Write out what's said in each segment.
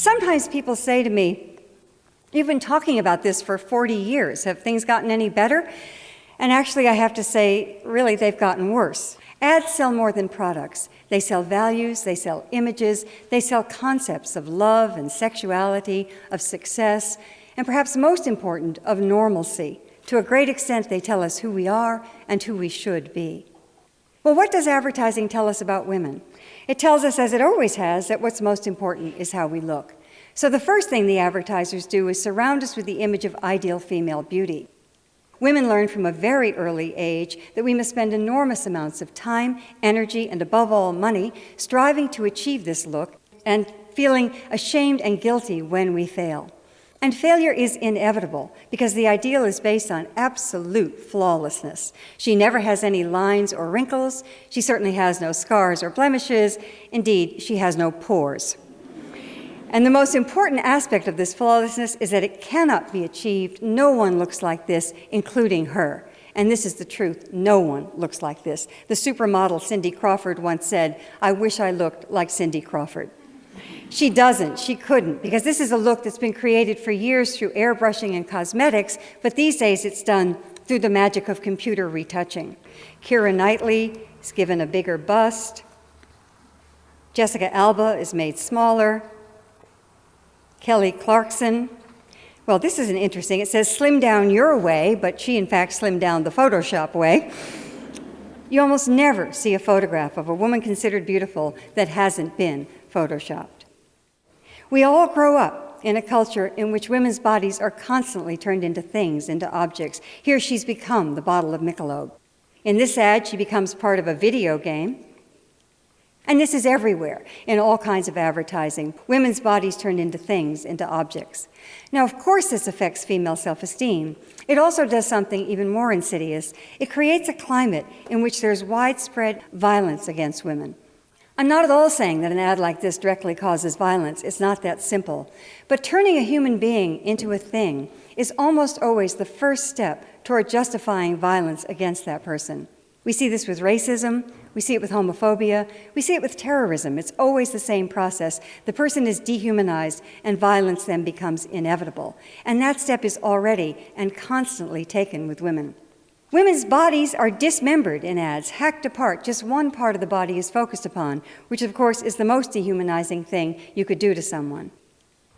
Sometimes people say to me, "You've been talking about this for 40 years. Have things gotten any better?" And actually, I have to say, really, they've gotten worse. Ads sell more than products. They sell values, they sell images, they sell concepts of love and sexuality, of success, and perhaps most important, of normalcy. To a great extent, they tell us who we are and who we should be. Well, what does advertising tell us about women? It tells us, as it always has, that what's most important is how we look. So the first thing the advertisers do is surround us with the image of ideal female beauty. Women learn from a very early age that we must spend enormous amounts of time, energy, and above all, money, striving to achieve this look and feeling ashamed and guilty when we fail. And failure is inevitable because the ideal is based on absolute flawlessness. She never has any lines or wrinkles. She certainly has no scars or blemishes. Indeed, she has no pores. And the most important aspect of this flawlessness is that it cannot be achieved. No one looks like this, including her. And this is the truth. No one looks like this. The supermodel Cindy Crawford once said, "I wish I looked like Cindy Crawford." She doesn't, she couldn't, because this is a look that's been created for years through airbrushing and cosmetics, but these days it's done through the magic of computer retouching. Keira Knightley is given a bigger bust. Jessica Alba is made smaller. Kelly Clarkson, well, this isn't interesting. It says slim down your way, but she in fact slimmed down the Photoshop way. You almost never see a photograph of a woman considered beautiful that hasn't been photoshopped. We all grow up in a culture in which women's bodies are constantly turned into things, into objects. Here she's become the bottle of Michelob. In this ad, she becomes part of a video game. And this is everywhere, in all kinds of advertising. Women's bodies turned into things, into objects. Now, of course, this affects female self-esteem. It also does something even more insidious. It creates a climate in which there's widespread violence against women. I'm not at all saying that an ad like this directly causes violence. It's not that simple. But turning a human being into a thing is almost always the first step toward justifying violence against that person. We see this with racism, we see it with homophobia, we see it with terrorism. It's always the same process. The person is dehumanized and violence then becomes inevitable. And that step is already and constantly taken with women. Women's bodies are dismembered in ads, hacked apart. Just one part of the body is focused upon, which of course is the most dehumanizing thing you could do to someone.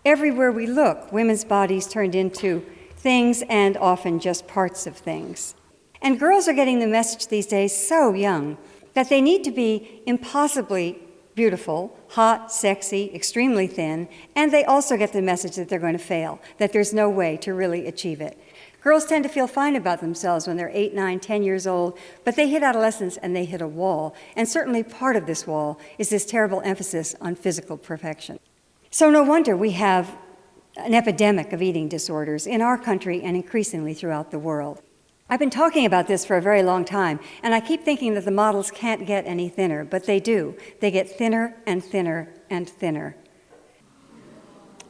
Everywhere we look, women's bodies turned into things and often just parts of things. And girls are getting the message these days so young that they need to be impossibly beautiful, hot, sexy, extremely thin, and they also get the message that they're going to fail, that there's no way to really achieve it. Girls tend to feel fine about themselves when they're 8, 9, 10 years old, but they hit adolescence and they hit a wall. And certainly part of this wall is this terrible emphasis on physical perfection. So no wonder we have an epidemic of eating disorders in our country and increasingly throughout the world. I've been talking about this for a very long time, and I keep thinking that the models can't get any thinner, but they do. They get thinner and thinner and thinner.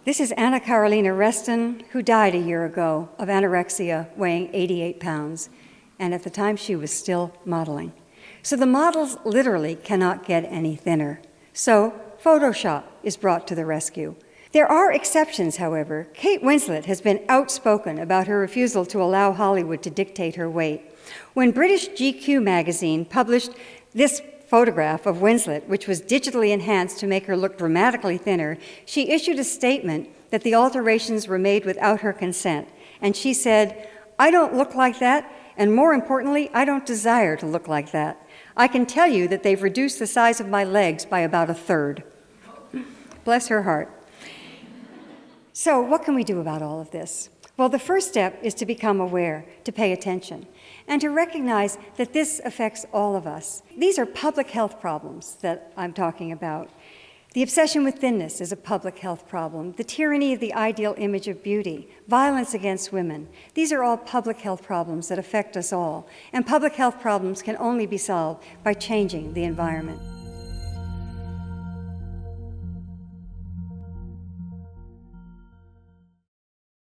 This is Anna Carolina Reston, who died a year ago of anorexia, weighing 88 pounds, and at the time she was still modeling. So the models literally cannot get any thinner. So Photoshop is brought to the rescue. There are exceptions, however. Kate Winslet has been outspoken about her refusal to allow Hollywood to dictate her weight. When British GQ magazine published this photograph of Winslet, which was digitally enhanced to make her look dramatically thinner, she issued a statement that the alterations were made without her consent. And she said, "I don't look like that, and more importantly, I don't desire to look like that. I can tell you that they've reduced the size of my legs by about a third." Bless her heart. So what can we do about all of this? Well, the first step is to become aware, to pay attention, and to recognize that this affects all of us. These are public health problems that I'm talking about. The obsession with thinness is a public health problem. The tyranny of the ideal image of beauty, violence against women. These are all public health problems that affect us all. And public health problems can only be solved by changing the environment.